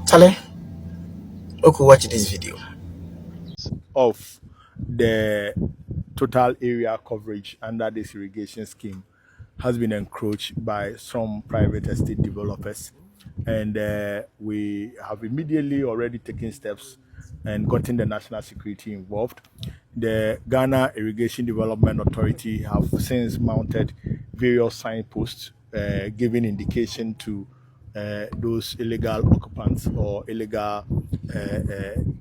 Tale, okay, watch this video. Of the total area coverage under this irrigation scheme has been encroached by some private estate developers, and we have immediately already taken steps and gotten the national security involved. The Ghana Irrigation Development Authority have since mounted various signposts giving indication to those illegal occupants or illegal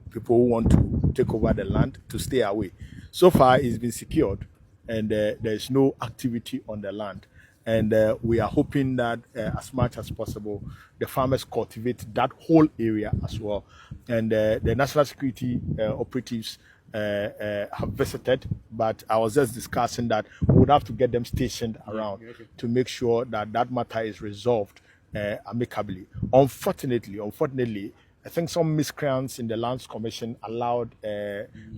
people who want to take over the land to stay away. So far, it's been secured, and there's no activity on the land. And we are hoping that as much as possible, the farmers cultivate that whole area as well. And the national security operatives have visited, but I was just discussing that we would have to get them stationed around to make sure that that matter is resolved amicably. Unfortunately, I think some miscreants in the Lands Commission allowed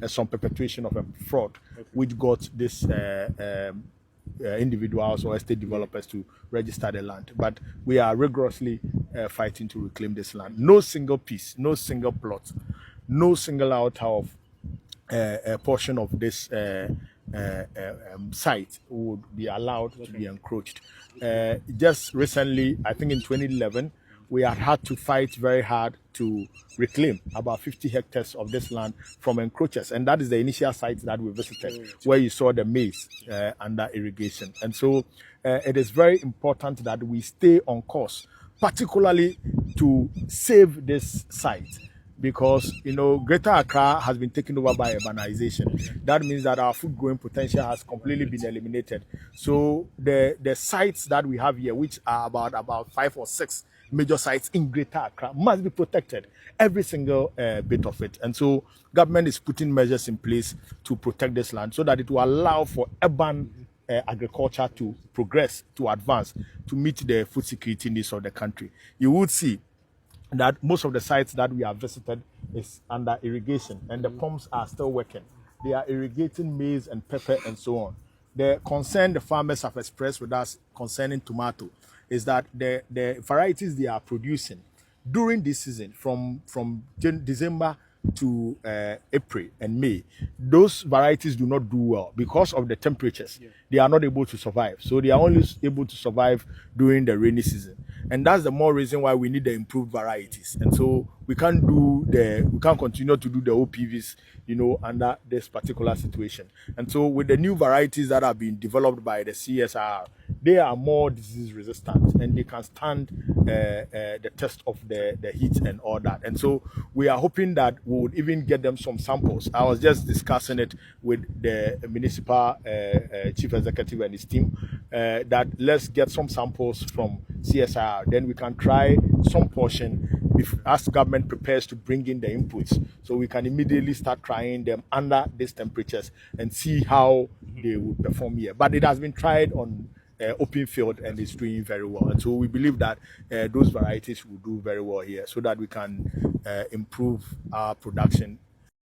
some perpetration of a fraud, which got this individuals or estate developers to register the land. But we are rigorously fighting to reclaim this land. No single piece, no single plot, no single iota of a portion of this site would be allowed to be encroached. Just recently, I think in 2011, we had to fight very hard to reclaim about 50 hectares of this land from encroachers. And that is the initial site that we visited, where you saw the maize under irrigation. And so it is very important that we stay on course, particularly to save this site, because Greater Accra has been taken over by urbanization. That means that our food growing potential has completely been eliminated. So the sites that we have here, which are about 5 or 6 major sites in Greater Accra, must be protected, every single bit of it. And so government is putting measures in place to protect this land so that it will allow for urban agriculture to progress, to advance, to meet the food security needs of the country. You would see that most of the sites that we have visited is under irrigation, and the pumps are still working. They are irrigating maize and pepper and so on. The concern the farmers have expressed with us concerning tomato is that the varieties they are producing during this season, from December to April and May, those varieties do not do well because of the temperatures. They are not able to survive. So they are only able to survive during the rainy season. And that's the more reason why we need the improved varieties. And so we can't continue to do the OPVs, under this particular situation. And so with the new varieties that are being developed by the CSR, they are more disease resistant and they can stand the test of the heat and all that. And so we are hoping that we would even get them some samples. I was just discussing it with the municipal chief executive and his team, that let's get some samples from CSR. Then we can try some portion as government prepares to bring in the inputs, so we can immediately start trying them under these temperatures and see how they would perform here. But it has been tried on open field and it's doing very well. And so we believe that those varieties will do very well here, so that we can improve our production